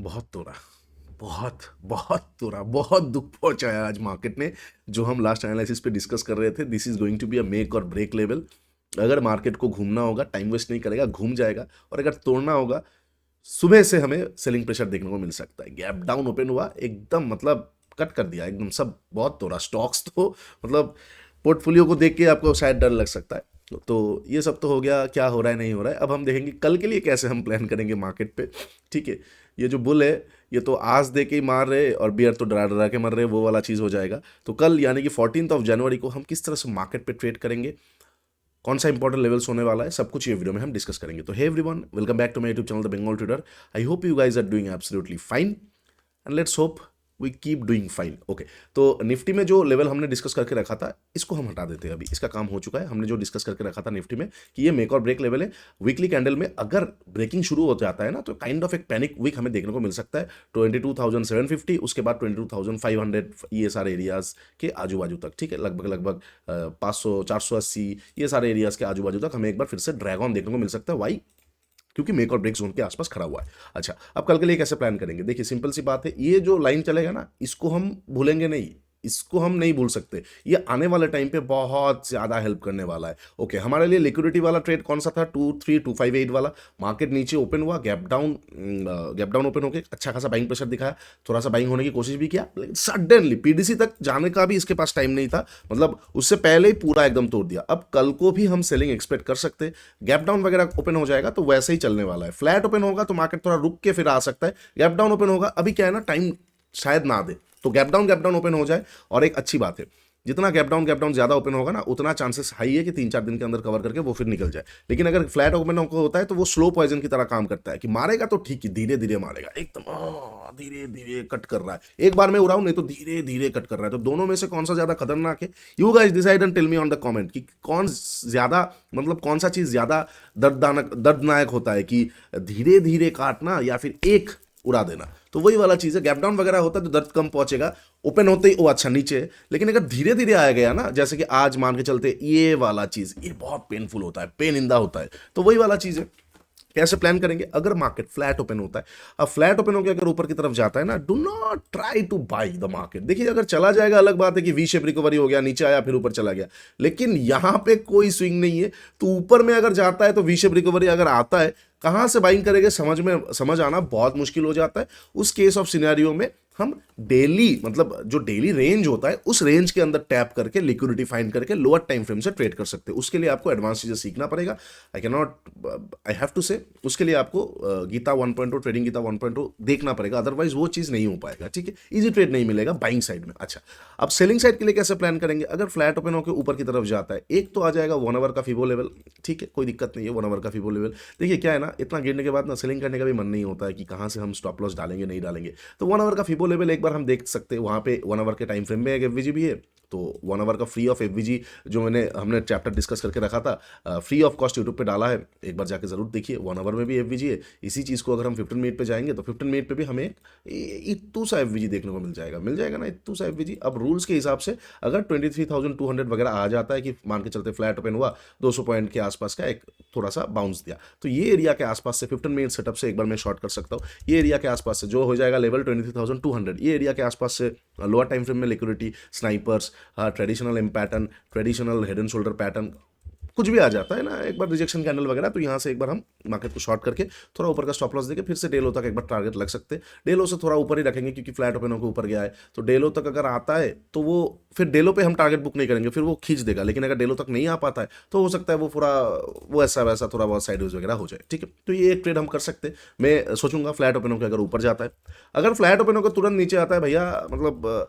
बहुत तोड़ा, बहुत बहुत तोड़ा, बहुत दुख पहुंचाया आज मार्केट ने। जो हम लास्ट एनालिसिस पे डिस्कस कर रहे थे, this is going to be a make or break level. अगर मार्केट को घूमना होगा, टाइम वेस्ट नहीं करेगा, घूम जाएगा। और अगर तोड़ना होगा, सुबह से हमें सेलिंग प्रेशर देखने को मिल सकता है। गैप डाउन ओपन हुआ एकदम, मतलब कट कर दिया एकदम, सब बहुत तोड़ा स्टॉक्स तो, मतलब पोर्टफोलियो को देख के आपको शायद डर लग सकता है। तो ये सब तो हो गया, क्या हो रहा है नहीं हो रहा है। अब हम देखेंगे कल के लिए कैसे हम प्लान करेंगे मार्केट पे। ठीक है, ये जो बुल है, ये तो आज दे के ही मार रहे, और बियर तो डरा डरा के मर रहे, वो वाला चीज़ हो जाएगा। तो कल यानी कि 14 जनवरी को हम किस तरह से मार्केट पे ट्रेड करेंगे, कौन सा इंपॉर्टेंट लेवल्स होने वाला है, सब कुछ ये वीडियो में हम डिस्कस करेंगे। तो hey everyone, welcome back to my YouTube channel the Bengal trader. I hope you guys are doing absolutely fine, and let's hope we keep doing fine. Okay, तो निफ्टी में जो लेवल हमने डिस्कस करके रखा था, इसको हम हटा देते हैं। अभी इसका काम हो चुका है। हमने जो डिस्कस करके रखा था निफ्टी में कि ये मेक और ब्रेक लेवल है, वीकली कैंडल में अगर ब्रेकिंग शुरू हो जाता है ना, तो काइंड ऑफ एक पैनिक वीक हमें देखने को मिल सकता है। 22,750, उसके बाद 22,500, ये सारे एरियाज के आजू बाजू तक। ठीक है, लगभग लगभग 500, 480, ये सारे एरियाज के आजू बाजू तक हमें एक बार फिर से ड्रैग ऑन देखने को मिल सकता है। वाई? क्योंकि मेक और ब्रेक जोन के आसपास खड़ा हुआ है। अच्छा, अब कल के लिए कैसे प्लान करेंगे? देखिए, सिंपल सी बात है, ये जो लाइन चलेगा ना, इसको हम भूलेंगे नहीं, इसको हम नहीं भूल सकते। ये आने वाले टाइम पे बहुत ज़्यादा हेल्प करने वाला है। ओके, हमारे लिए लिक्विडिटी वाला ट्रेड कौन सा था? 23258 वाला। मार्केट नीचे ओपन हुआ, गैप डाउन ओपन होकर अच्छा खासा बाइंग प्रेशर दिखाया, थोड़ा सा बाइंग होने की कोशिश भी किया, लेकिन सडनली पीडीसी तक जाने का भी इसके पास टाइम नहीं था। मतलब उससे पहले ही पूरा एकदम तोड़ दिया। अब कल को भी हम सेलिंग एक्सपेक्ट कर सकते हैं। गैप डाउन वगैरह ओपन हो जाएगा तो वैसे ही चलने वाला है। फ्लैट ओपन होगा तो मार्केट थोड़ा रुक के फिर आ सकता है। गैप डाउन ओपन होगा, अभी क्या है ना, टाइम शायद ना दे, तो गैप डाउन ओपन हो जाए। और एक अच्छी बात है, जितना गैप डाउन ज्यादा ओपन होगा ना, उतना चांसेस हाई है कि 3-4 दिन के अंदर कवर करके वो फिर निकल जाए। लेकिन अगर फ्लैट ओपन होता है तो वो स्लो पॉइजन की तरह काम करता है, कि मारेगा तो ठीक है, धीरे धीरे मारेगा, एकदम धीरे धीरे कट कर रहा है। एक बार में उड़ाऊं, नहीं तो धीरे धीरे कट कर रहा है। तो दोनों में से कौन सा ज्यादा खतरनाक है? You guys decide and tell me on the comment कि कौन ज्यादा, मतलब कौन सा चीज ज्यादा दर्दनायक होता है, कि धीरे धीरे काटना या फिर एक उड़ा देना। तो वही वाला चीज है, गैप डाउन वगैरह होता है तो दर्द कम पहुंचेगा। ओपन होते ही वो अच्छा नीचे है, लेकिन अगर धीरे धीरे आया गया ना, जैसे कि आज मान के चलते, ये वाला चीज ये बहुत पेनफुल होता है, पेन इंदा होता है। तो वही वाला चीज है। कैसे प्लान करेंगे? अगर मार्केट फ्लैट ओपन होता है, अब फ्लैट ओपन होकर अगर ऊपर की तरफ जाता है ना, do not try two by the market. देखिए, अगर चला जाएगा अलग बात है कि वी शेप रिकवरी हो गया, नीचे आया फिर ऊपर चला गया, लेकिन यहां पे कोई स्विंग नहीं है। तो ऊपर में अगर जाता है तो वी शेप रिकवरी अगर आता है, कहां से बाइंग करेंगे समझ आना बहुत मुश्किल हो जाता है। उस केस ऑफ सिनेरियो में हम डेली, मतलब जो डेली रेंज होता है, उस रेंज के अंदर टैप करके लिक्विडिटी फाइंड करके लोअर टाइम फ्रेम से ट्रेड कर सकते हैं। उसके लिए आपको एडवांस चीजें सीखना पड़ेगा। आई हैव टू से, उसके लिए आपको गीता 1.0, ट्रेडिंग गीता 1.0 देखना पड़ेगा, अदरवाइज वो चीज नहीं हो पाएगा। ठीक है, इजी ट्रेड नहीं मिलेगा बाइंग साइड में। अच्छा, अब सेलिंग साइड के लिए कैसे प्लान करेंगे? अगर फ्लैट ओपन होकर ऊपर की तरफ जाता है, एक तो आ जाएगा 1 आवर का फीबो लेवल। ठीक है, कोई दिक्कत नहीं है, 1 आवर का फीबो लेवल। देखिए क्या है ना, इतना गिरने के बाद ना सेलिंग करने का भी मन नहीं होता है, कि कहां से हम स्टॉप लॉस डालेंगे नहीं डालेंगे। तो 1 आवर का फीबो लेवल एक बार हम देख सकते हैं। वहां पे 1 आवर के टाइम फ्रेम में एक एफवीजी भी है, तो 1 आवर का फ्री ऑफ एफवीजी जो हमने चैप्टर डिस्कस करके रखा था, फ्री ऑफ कॉस्ट यूट्यूब पे डाला है, एक बार जाके जरूर देखिए। 1 आवर में भी एफवीजी है। इसी चीज को अगर हम 15 मिनट पे जाएंगे तो 15 मिनट पे भी हमें इतू सा एफवीजी देखने को मिल जाएगा ना, इतू सा एफवीजी। अब रूल्स के हिसाब से अगर 23,200 वगैरह आ जाता है, कि मान के चलते फ्लैट ओपन हुआ, 200 पॉइंट के आसपास का एक थोड़ा सा बाउंस दिया, तो ये एरिया के आसपास से 15 मिनट सेटअप से एक बार मैं शॉर्ट कर सकता हूँ। ये एरिया के आसपास से जो हो जाएगा लेवल 23,200, ये एरिया के आसपास से लोअर टाइम फ्रेम में liquidity, snipers, traditional M pattern, traditional head and shoulder pattern, कुछ भी आ जाता है ना, एक बार रिजेक्शन कैंडल वगैरह, तो यहाँ से एक बार हम मार्केट को शॉर्ट करके थोड़ा ऊपर का स्टॉप लॉस देके फिर से डे लो तक एक बार टारगेट लग सकते हैं। डे लो से थोड़ा ऊपर ही रखेंगे, क्योंकि फ्लैट ओपन होकर ऊपर गया है, तो डे लो तक अगर आता है तो वो फिर डे लो पे हम टारगेट बुक नहीं करेंगे, फिर वो खींच देगा। लेकिन अगर डे लो तक नहीं आ पाता है तो हो सकता है वो पूरा वो ऐसा वैसा थोड़ा बहुत साइडवेज वगैरह हो जाए। ठीक है, तो ये एक ट्रेड हम कर सकते हैं। मैं सोचूंगा फ्लैट ओपन होकर अगर ऊपर जाता है, अगर फ्लैट ओपन होकर तुरंत नीचे आता है भैया, मतलब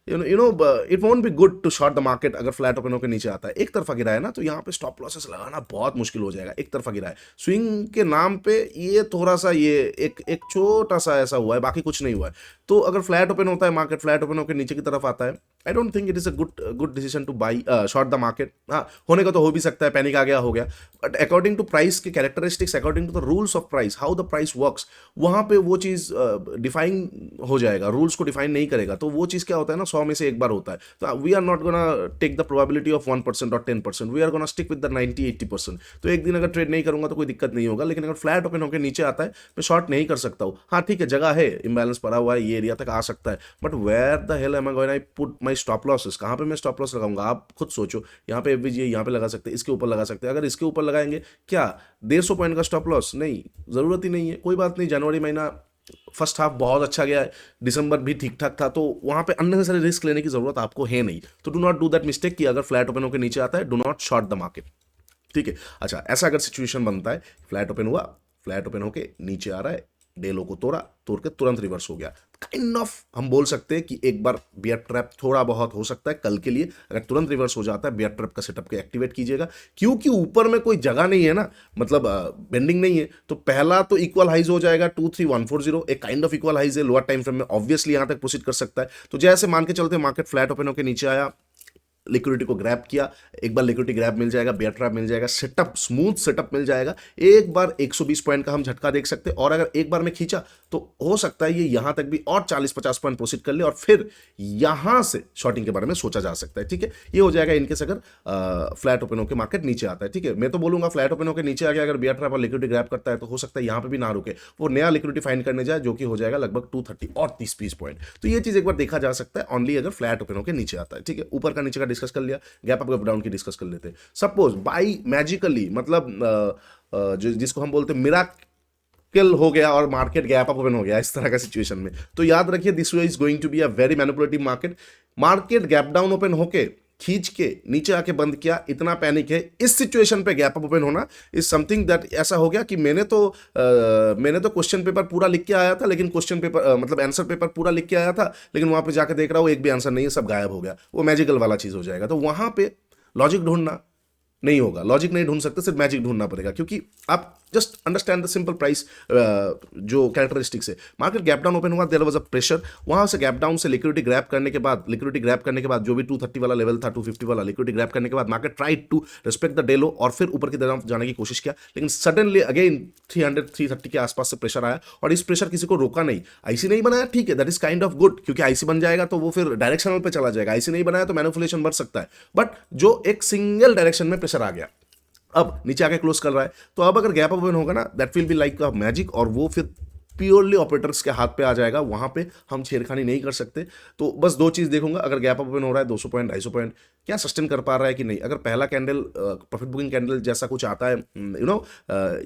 you know it won't be good to short the market. अगर फ्लैट ओपन होकर नीचे आता है, एक तरफा गिरा है ना, तो यहाँ पे स्टॉप लॉसेस लगाना बहुत मुश्किल हो जाएगा। एक तरफा गिरा है, स्विंग के नाम पे ये थोड़ा सा, ये एक एक छोटा सा ऐसा हुआ है, बाकी कुछ नहीं हुआ है। तो अगर फ्लैट ओपन होता है, मार्केट फ्लैट ओपन होकर नीचे की तरफ आता है, I don't think it is a good decision two by short the market. हाँ, होने का तो हो भी सकता है, पैनिक आ गया हो गया, बट अकॉर्डिंग टू प्राइस के characteristics, according to the rules of price, how the price works, वहां पे वो चीज डिफाइन हो जाएगा, रूल्स को डिफाइन नहीं करेगा। तो वो चीज क्या होता है ना, 100 में से एक बार होता है। तो we are not gonna take the probability of 1% और 10%, we are gonna stick with the 90-80%। तो एक दिन अगर ट्रेड नहीं करूंगा तो कोई दिक्कत नहीं होगा, लेकिन अगर फ्लैट ओपन होकर नीचे आता है मैं शॉर्ट नहीं कर सकता हूँ। हाँ ठीक है, जगह है, इम्बैलेंस पड़ा हुआ है, ये एरिया तक आ सकता है, but where the hell am I going I put my stop losses, कहाँ पे मैं स्टॉप लॉस लगाऊंगा? आप खुद सोचो। यहाँ पे एवरेज यहाँ पे लगा सकते हैं, इसके ऊपर लगा सकते हैं। अगर इसके ऊपर लगाएंगे क्या 150 पॉइंट का स्टॉप लॉस? नहीं, जरूरत ही नहीं है। कोई बात नहीं, जनवरी महीना फर्स्ट हाफ बहुत अच्छा गया है, दिसंबर भी ठीक ठाक था, तो वहां पे अननेसेसरी रिस्क लेने की जरूरत आपको है नहीं। तो do not do that mistake कि अगर फ्लैट ओपन होकर नीचे आता है, do not short the market. ठीक है, अच्छा ऐसा अगर सिचुएशन बनता है, फ्लैट ओपन हुआ, फ्लैट ओपन होके नीचे आ रहा है, डे लो को तोड़ के तुरंत रिवर्स हो गया, काइंड ऑफ हम बोल सकते हैं कि एक बार बियर ट्रैप थोड़ा बहुत हो सकता है कल के लिए। अगर तुरंत रिवर्स हो जाता है, बियर ट्रैप का सेटअप के एक्टिवेट कीजिएगा, क्योंकि ऊपर में कोई जगह नहीं है ना, मतलब बेंडिंग नहीं है। तो पहला तो इक्वल हाइज हो जाएगा 23140, एक काइंड ऑफ इक्वल हाइज है लोअर टाइम फ्रेम में, ऑब्वियसली यहां तक प्रोसीड कर सकता है। तो जैसे मान के चलते मार्केट फ्लैट ओपन होकर नीचे आया, लिक्विडिटी को ग्रैब किया, एक बार लिक्विडिटी ग्रैब मिल जाएगा, बियर ट्रैप मिल जाएगा, सेटअप स्मूथ सेटअप मिल जाएगा, एक बार 120 पॉइंट का हम झटका देख सकते हैं। और अगर एक बार में खींचा तो हो सकता है ये यहां तक भी और 40-50 पॉइंट प्रोसीड कर ले, और फिर यहां से शॉर्टिंग के बारे में सोचा जा सकता है। ठीक है, ये हो जाएगा इनकेस अगर फ्लैट ओपन होकर मार्केट नीचे आता है। ठीक है, मैं तो बोलूंगा फ्लैट ओपन होकर नीचे आ गया, अगर बियर ट्रैप और लिक्विडिटी ग्रैब करता है तो हो सकता है यहां पे भी ना रुके, वो नया लिक्विडिटी फाइंड करने जाए, जो कि हो जाएगा लगभग 230 और 30-20 पॉइंट। तो ये चीज एक बार देखा जा सकता है ओनली अगर फ्लैट ओपन होकर नीचे आता है। ठीक है, ऊपर का नीचे का डिस्कस कर लिया, गैप अप गैप डाउन की डिस्कस कर लेते हैं। सपोज बाई मैजिकली, मतलब जिसको हम बोलते हैं मिराकल हो गया और मार्केट गैप अप ओपन हो गया, इस तरह का सिचुएशन में, तो याद रखिए this way is going to be a very manipulative market. Market gap down open होके खींच के नीचे आके बंद किया, इतना पैनिक है। इस सिचुएशन पे गैप अप ओपन होना इज समथिंग दैट ऐसा हो गया कि मैंने तो क्वेश्चन पेपर पूरा लिख के आया था, लेकिन क्वेश्चन पेपर मतलब आंसर पेपर पूरा लिख के आया था, लेकिन वहां पे जाके देख रहा हूं एक भी आंसर नहीं है, सब गायब हो गया। वो मैजिकल वाला चीज हो जाएगा। तो वहां पे लॉजिक ढूंढना नहीं होगा, लॉजिक नहीं ढूंढ सकते, सिर्फ मैजिक ढूंढना पड़ेगा, क्योंकि आप just understand the simple price जो कैरेक्टरिस्टिक्स है। मार्केट गैप डाउन ओपन हुआ, देयर वाज अ प्रेशर, वहां से गैप डाउन से लिक्विडिटी ग्रैब करने के बाद जो भी 230 वाला लेवल था, 250 वाला लिक्विडिटी ग्रैब करने के बाद market tried to respect the day low और फिर ऊपर की तरफ जाने की कोशिश किया, लेकिन सडनली अगेन 300-330 के आसपास से प्रेशर आया, और इस प्रेशर किसी को रोका नहीं। आईसी नहीं बनाया, ठीक है, that is kind of good, क्योंकि आईसी बन जाएगा तो वो फिर डायरेक्शनल पे चला जाएगा। आईसी नहीं बनाया तो मैनिपुलेशन बढ़ सकता है, बट जो एक सिंगल डायरेक्शन में प्रेशर आ गया, अब नीचे आके क्लोज कर रहा है, तो अब अगर गैप ओपन होगा ना, that will be like a magic, और वो फिर प्योरली ऑपरेटर्स के हाथ पे आ जाएगा, वहां पे हम छेड़खानी नहीं कर सकते। तो बस दो चीज देखूंगा, अगर गैप ओपन हो रहा है 200 पॉइंट 250 पॉइंट, क्या सस्टेन कर पा रहा है कि नहीं। अगर पहला कैंडल प्रॉफिट बुकिंग कैंडल जैसा कुछ आता है,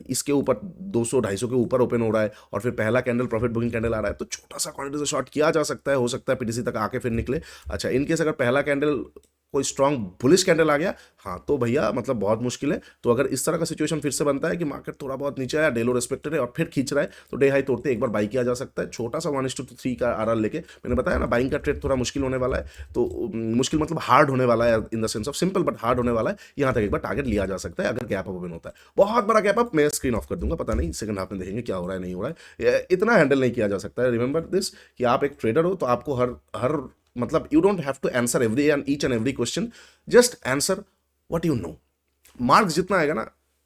इसके ऊपर 200-250 के ऊपर ओपन हो रहा है, और फिर पहला कैंडल प्रॉफिट बुकिंग कैंडल आ रहा है, तो छोटा सा क्वांटिटी से शॉर्ट किया जा सकता है, हो सकता है पीटीसी तक आके फिर निकले। अच्छा, इनकेस अगर पहला कैंडल कोई स्ट्रांग बुलिश कैंडल आ गया, हाँ तो भैया मतलब बहुत मुश्किल है। तो अगर इस तरह का सिचुएशन फिर से बनता है कि मार्केट थोड़ा बहुत नीचे आया, डेलो रेस्पेक्टेड है और फिर खींच रहा है, तो डे हाई तोड़ते एक बार बाई किया जा सकता है, छोटा सा 1:3 का आरआर लेके। मैंने बताया ना, बाइंग का ट्रेड थोड़ा मुश्किल होने वाला है, तो मुश्किल मतलब हार्ड होने वाला है, in the sense of simple but hard होने वाला है। यहाँ तक एक बार टारगेट लिया जा सकता है अगर गैप अप ओपन होता है। बहुत बड़ा गैप अप, मैं स्क्रीन ऑफ कर दूंगा, पता नहीं सेकंड हाफ में देखेंगे क्या हो रहा है नहीं हो रहा है, इतना हैंडल नहीं किया जा सकता है। रिमेंबर दिस कि आप एक ट्रेडर हो, तो आपको हर मतलब you don't have to answer every and each and every question, just answer what you know. Marks जितना आएगा ना,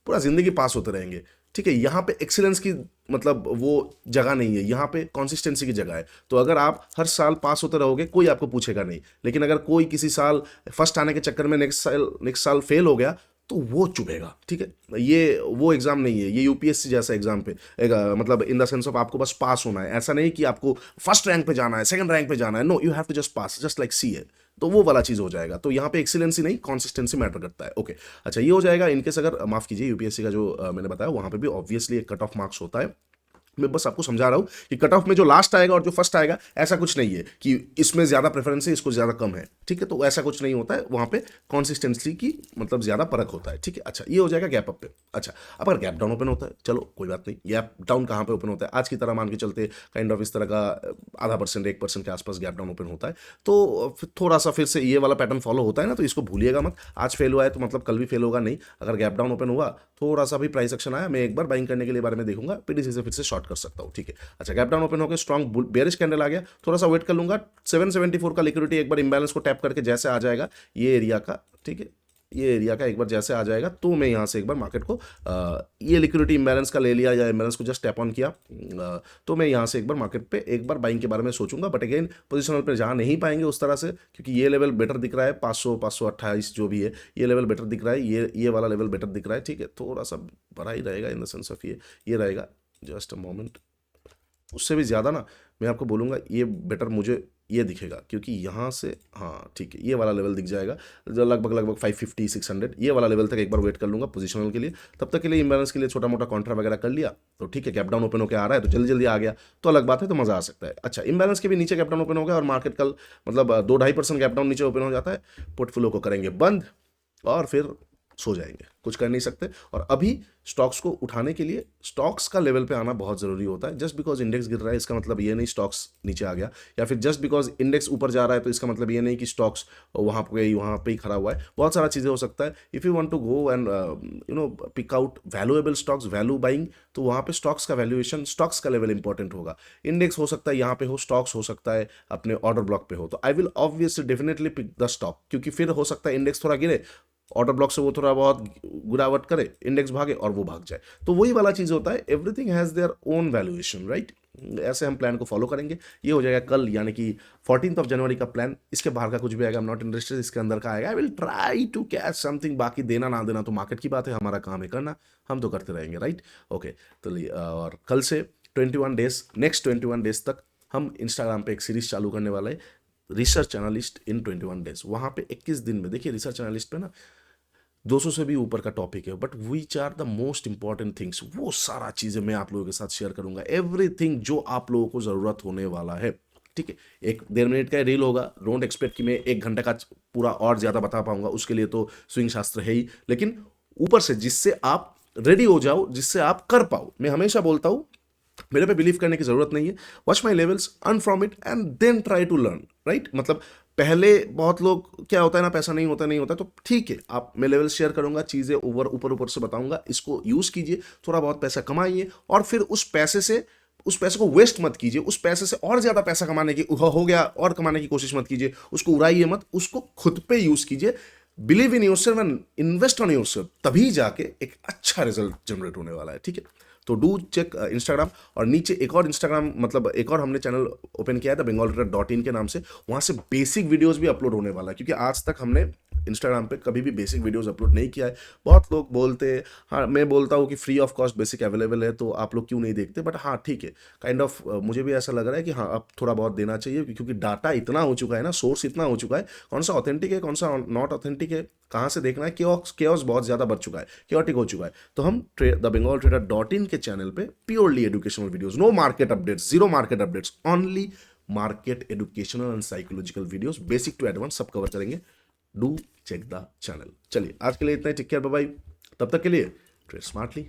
पूरा जिंदगी पास होते रहेंगे। ठीक है, यहाँ पे एक्सीलेंस की मतलब वो जगह नहीं है, यहाँ पे कंसिस्टेंसी की जगह है। तो अगर आप हर साल पास होते रहोगे, कोई आपको पूछेगा नहीं, लेकिन अगर कोई किसी साल फर्स्ट आने के चक्कर में नेक्स्ट साल फेल हो गया, तो वो चुभेगा। ठीक है, ये वो एग्जाम नहीं है, ये यूपीएससी जैसा एग्जाम पे मतलब इन द सेंस ऑफ आपको बस पास होना है, ऐसा नहीं कि आपको फर्स्ट रैंक पे जाना है, सेकंड रैंक पे जाना है। No, you have to just pass, just like CA. तो वो वाला चीज हो जाएगा। तो यहाँ पे एक्सीलेंसी नहीं, कंसिस्टेंसी मैटर करता है। ओके, अच्छा ये हो जाएगा। इनकेस अगर माफ कीजिए, यूपीएससी का जो मैंने बताया, वहां पे भी ऑब्वियसली एक कट ऑफ मार्क्स होता है। मैं बस आपको समझा रहा हूं कि कट ऑफ में जो लास्ट आएगा और जो फर्स्ट आएगा, ऐसा कुछ नहीं है कि इसमें ज्यादा प्रेफरेंस है, इसको ज्यादा कम है। ठीक है, तो ऐसा कुछ नहीं होता है, वहां पे कंसिस्टेंसी की मतलब ज्यादा परख होता है। ठीक है, अच्छा ये हो जाएगा गैप अप पे। अच्छा, अब अगर गैप डाउन ओपन होता है, चलो कोई बात नहीं, गैप डाउन कहां पे ओपन होता है, आज की तरह मान के चलते काइंड ऑफ इस तरह का 0.5% 1% के आसपास गैप डाउन ओपन होता है, तो थोड़ा सा फिर से ये वाला पैटर्न फॉलो होता है ना, तो इसको भूलिएगा मत। आज फेल हुआ है तो मतलब कल भी फेल होगा नहीं। अगर गैप डाउन ओपन हुआ, थोड़ा सा भी प्राइस एक्शन आया, मैं एक बार बाइंग करने के लिए बारे में देखूंगा, पीडीसी से फिर से शॉर्ट स्टार्ट कर सकता हूँ, ठीक है। अच्छा, गैप डाउन ओपन होकर स्ट्रॉन्ग बेरिश कैंडल आ गया, थोड़ा सा वेट कर लूंगा। 774 का लिक्विडिटी एक बार इंबैलेंस को टैप करके जैसे आ जाएगा ये एरिया का, ठीक है, ये एरिया का एक बार जैसे आ जाएगा तो मैं यहाँ से एक बार मार्केट को ये लिक्विडिटी इंबैलेंस का ले लिया या इंबैलेंस को जस्ट टैप ऑन किया, तो मैं यहाँ से एक बार मार्केट पे एक बार बाइंग के बारे में सोचूंगा। बट अगेन पोजिशनल पे जा नहीं पाएंगे उस तरह से, क्योंकि ये लेवल बेटर दिख रहा है 500 528 जो भी है, ये लेवल बेटर दिख रहा है, ये वाला लेवल बेटर दिख रहा है, ठीक है। थोड़ा सा बड़ा ही रहेगा इन द सेंस ऑफ ये रहेगा, जस्ट अ मोमेंट। उससे भी ज़्यादा ना मैं आपको बोलूँगा ये बेटर मुझे ये दिखेगा, क्योंकि यहाँ से हाँ ठीक है ये वाला लेवल दिख जाएगा जो लगभग 550 600, ये वाला लेवल तक एक बार वेट कर लूँगा पोजिशनल के लिए। तब तक के लिए इंबैलेंस के लिए छोटा मोटा कॉन्ट्रा वगैरह कर लिया तो ठीक है। गैप डाउन ओपन होकर आ रहा है तो जल्दी जल्दी आ गया तो अलग बात है, तो मज़ा आ सकता है। अच्छा, इंबैलेंस के भी नीचे गैप डाउन ओपन हो गया और मार्केट कल मतलब 2-2.5% गैप डाउन नीचे ओपन हो जाता है, पोर्टफोलियो को करेंगे बंद और फिर सो जाएंगे, कुछ कर नहीं सकते। और अभी स्टॉक्स को उठाने के लिए स्टॉक्स का लेवल पे आना बहुत ज़रूरी होता है। जस्ट बिकॉज इंडेक्स गिर रहा है इसका मतलब ये नहीं स्टॉक्स नीचे आ गया, या फिर जस्ट बिकॉज इंडेक्स ऊपर जा रहा है तो इसका मतलब ये नहीं कि स्टॉक्स वहाँ पे ही खड़ा हुआ है। बहुत सारा चीज़ें हो सकता है। If you want to go and pick out valuable stocks, value buying, तो वहाँ पे स्टॉक्स का वैल्यूएशन, स्टॉक्स का लेवल इंपॉर्टेंट होगा। इंडेक्स हो सकता है यहाँ पे हो, स्टॉक्स हो सकता है अपने ऑर्डर ब्लॉक पे हो, तो I will obviously definitely pick the stock, क्योंकि फिर हो सकता है इंडेक्स थोड़ा गिरे, ऑर्डर ब्लॉक से वो थोड़ा बहुत गिरावट करे, इंडेक्स भागे और वो भाग जाए। तो वही वाला चीज़ होता है, everything has their own valuation, right. ऐसे हम प्लान को फॉलो करेंगे। ये हो जाएगा कल यानी कि 14 जनवरी का प्लान। इसके बाहर का कुछ भी आएगा, आई एम नॉट इंटरेस्टेड। इसके अंदर का आएगा, I will try to catch something. बाकी देना ना देना तो मार्केट की बात है, हमारा काम है करना, हम तो करते रहेंगे, राइट। ओके, तो और कल से 21 डेज, नेक्स्ट 21 डेज तक हम इंस्टाग्राम पे एक सीरीज चालू करने वाले हैं, रिसर्च एनालिस्ट इन 21 डेज। वहाँ पे 21 दिन में देखिए रिसर्च एनालिस्ट पे ना 200 से भी ऊपर का टॉपिक है, but which are the most important things, वो सारा चीज़ें मैं आप लोगों के साथ शेयर करूंगा। एवरीथिंग जो आप लोगों को ज़रूरत होने वाला है, ठीक है। 1-1.5 मिनट का रील होगा, डोंट एक्सपेक्ट कि मैं 1 घंटे का पूरा और ज़्यादा बता पाऊंगा, उसके लिए तो स्विंग शास्त्र है ही, लेकिन ऊपर से जिससे आप रेडी हो जाओ, जिससे आप कर पाओ। मैं हमेशा बोलता हूँ मेरे पे बिलीव करने की जरूरत नहीं है, watch my levels, earn from it and then try to learn, right. मतलब पहले बहुत लोग क्या होता है ना, पैसा नहीं होता तो ठीक है, आप मैं लेवल शेयर करूंगा, चीज़ें ऊपर से बताऊंगा, इसको यूज़ कीजिए, थोड़ा बहुत पैसा कमाइए और फिर उस पैसे को वेस्ट मत कीजिए, उस पैसे से और ज़्यादा पैसा कमाने की हो गया और कमाने की कोशिश मत कीजिए, उसको उड़ाइए मत, उसको खुद पे यूज़ कीजिए। Believe in yourself and invest on yourself, तभी जाके एक अच्छा रिजल्ट जनरेट होने वाला है, ठीक है। तो डू चेक इंस्टाग्राम, और नीचे एक और इंस्टाग्राम मतलब एक और हमने चैनल ओपन किया था bengaltrader.in के नाम से, वहाँ से बेसिक वीडियोस भी अपलोड होने वाला है, क्योंकि आज तक हमने इंस्टाग्राम पे कभी भी बेसिक वीडियोस अपलोड नहीं किया है। बहुत लोग बोलते हैं, हाँ मैं बोलता हूँ कि free of cost basic available है, तो आप लोग क्यों नहीं देखते, बट हाँ ठीक है, काइंड ऑफ मुझे भी ऐसा लग रहा है कि हाँ अब थोड़ा बहुत देना चाहिए, क्योंकि डाटा इतना हो चुका है ना, सोर्स इतना हो चुका है, कौन सा ऑथेंटिक है कौन सा नॉट ऑथेंटिक है, कहाँ से देखना है, केओस बहुत ज़्यादा बढ़ चुका है, केओटिक हो चुका है। तो हम thebengaltrader.in के चैनल पे purely educational videos, no market updates, zero market updates, only market educational and psychological videos, basic to advance सब कवर करेंगे। Do check the channel. चलिए आज के लिए इतना ही, टेक केयर, बाय बाय। तब तक के लिए ट्रेड स्मार्टली।